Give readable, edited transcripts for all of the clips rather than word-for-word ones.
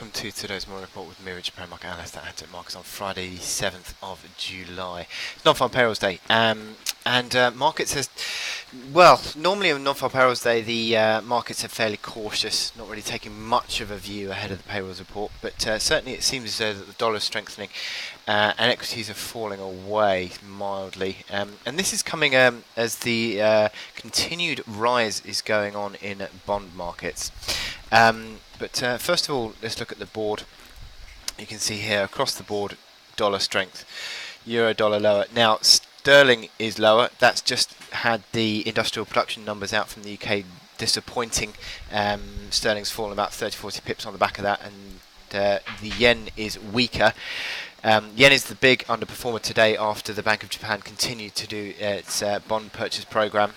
welcome to today's morning report with me, Japan market analyst at Asset Markets on Friday, the 7th of July. It's Nonfarm Payrolls Day, and markets has, well, normally on Nonfarm Payrolls Day, the markets are fairly cautious, not really taking much of a view ahead of the payrolls report, but certainly it seems as though that the dollar is strengthening and equities are falling away mildly. And this is coming as the continued rise is going on in bond markets. But first of all, let's look at the board. You can see here across the board, dollar strength, euro dollar lower. Now sterling is lower. That's just had the industrial production numbers out from the UK disappointing. Sterling's fallen about 30-40 pips on the back of that, and the yen is weaker. Yen is the big underperformer today after the Bank of Japan continued to do its bond purchase program.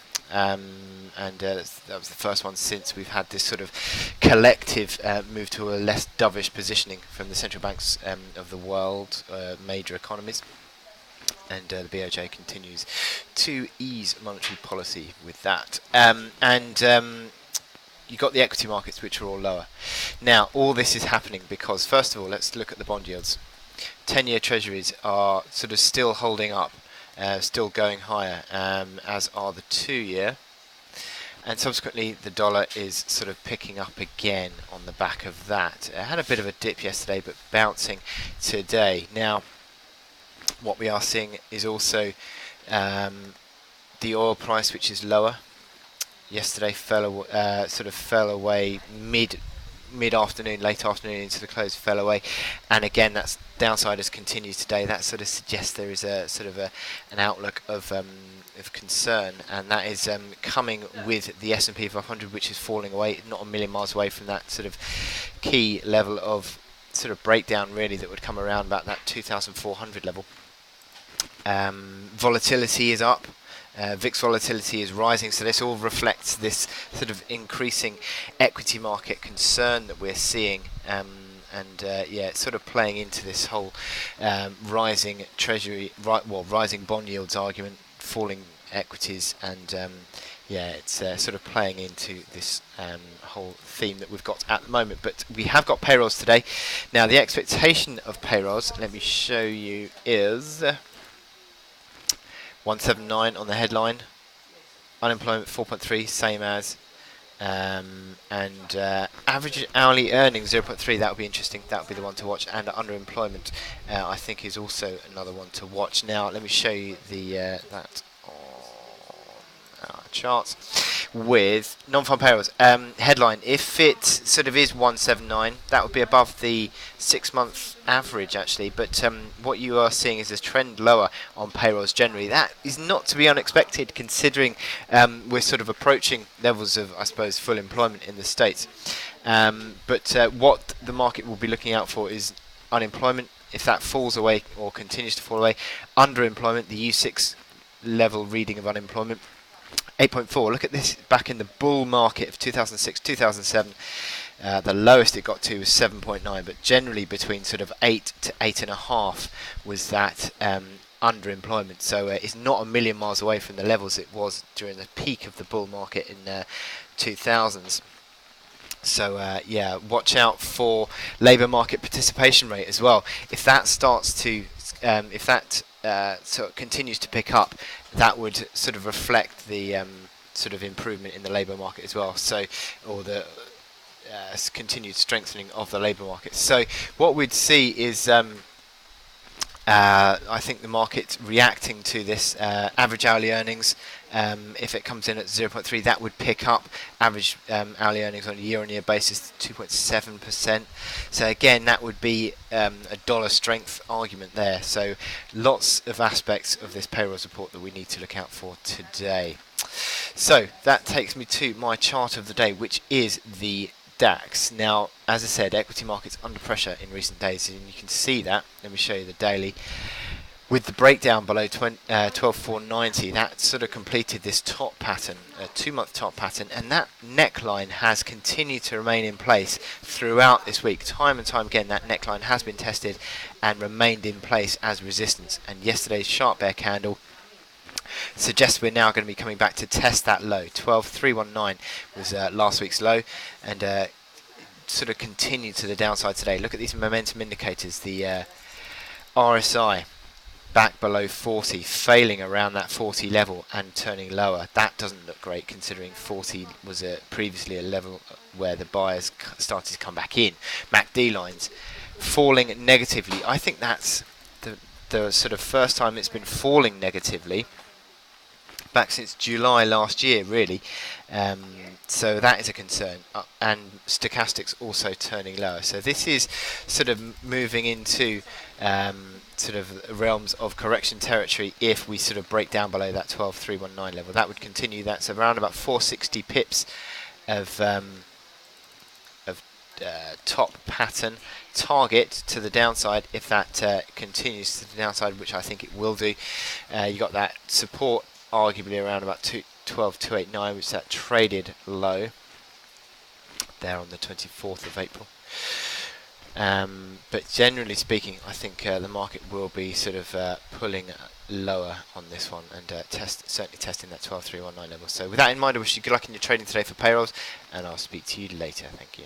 And that was the first one since we've had this sort of collective move to a less dovish positioning from the central banks of the world, major economies. And the BOJ continues to ease monetary policy with that. You've got the equity markets, which are all lower. Now, all this is happening because, first of all, let's look at the bond yields. 10-year treasuries are sort of still holding up, still going higher, as are the 2-year. And subsequently, the dollar is sort of picking up again on the back of that. It had a bit of a dip yesterday, but bouncing today. Now, what we are seeing is also the oil price, which is lower. Yesterday fell away mid-afternoon, late afternoon into the close, fell away, and again that's downside has continued today. That sort of suggests there is a sort of an outlook of concern, and that is coming with the S&P 500, which is falling away, not a million miles away from that sort of key level of sort of breakdown really that would come around about that 2,400 level. Volatility is up. VIX volatility is rising, so this all reflects this sort of increasing equity market concern that we're seeing, it's sort of playing into this whole rising treasury, rising bond yields argument, falling equities, and it's sort of playing into this whole theme that we've got at the moment. But we have got payrolls today. Now, the expectation of payrolls, let me show you, is 179 on the headline, unemployment 4.3, same as, average hourly earnings 0.3. That would be interesting. That would be the one to watch. And underemployment, I think, is also another one to watch. Now, let me show you the that on our charts with non-farm payrolls. Headline: if it sort of is 179, that would be above the 6-month average actually, but what you are seeing is a trend lower on payrolls generally. That is not to be unexpected, considering we're sort of approaching levels of, I suppose, full employment in the States. But what the market will be looking out for is unemployment. If that falls away or continues to fall away, underemployment, the U6 level reading of unemployment, 8.4. Look at this back in the bull market of 2006, 2007. The lowest it got to was 7.9, but generally between sort of 8 to 8.5 was that underemployment. So it's not a million miles away from the levels it was during the peak of the bull market in 2000s. So watch out for labour market participation rate as well. If that starts to, sort of continues to pick up, that would sort of reflect the sort of improvement in the labour market as well. So, or the continued strengthening of the labour market. So what we'd see is I think the market reacting to this average hourly earnings. If it comes in at 0.3, that would pick up average hourly earnings on a year-on-year basis to 2.7%. So again, that would be a dollar strength argument there. So lots of aspects of this payrolls report that we need to look out for today. So that takes me to my chart of the day, which is the DAX. Now, as I said, equity markets under pressure in recent days, and you can see that. Let me show you the daily. With the breakdown below 12,490, that sort of completed this top pattern, a 2-month top pattern, and that neckline has continued to remain in place throughout this week. Time and time again, that neckline has been tested and remained in place as resistance. And yesterday's sharp bear candle suggests we're now going to be coming back to test that low. 12,319 was last week's low, and sort of continue to the downside today. Look at these momentum indicators. The RSI back below 40, failing around that 40 level and turning lower. That doesn't look great, considering 40 was previously a level where the buyers started to come back in. MACD lines falling negatively. I think that's the sort of first time it's been falling negatively back since July last year, really. So that is a concern. And stochastics also turning lower. So this is sort of moving into sort of realms of correction territory if we sort of break down below that 12,319 level. That would continue. That's around about 460 pips of top pattern target to the downside. If that continues to the downside, which I think it will do, you got that support arguably around about 12,289, which is that traded low there on the 24th of April. But generally speaking, I think the market will be sort of pulling lower on this one and certainly testing that 12,319 level. So with that in mind, I wish you good luck in your trading today for payrolls, and I'll speak to you later. Thank you.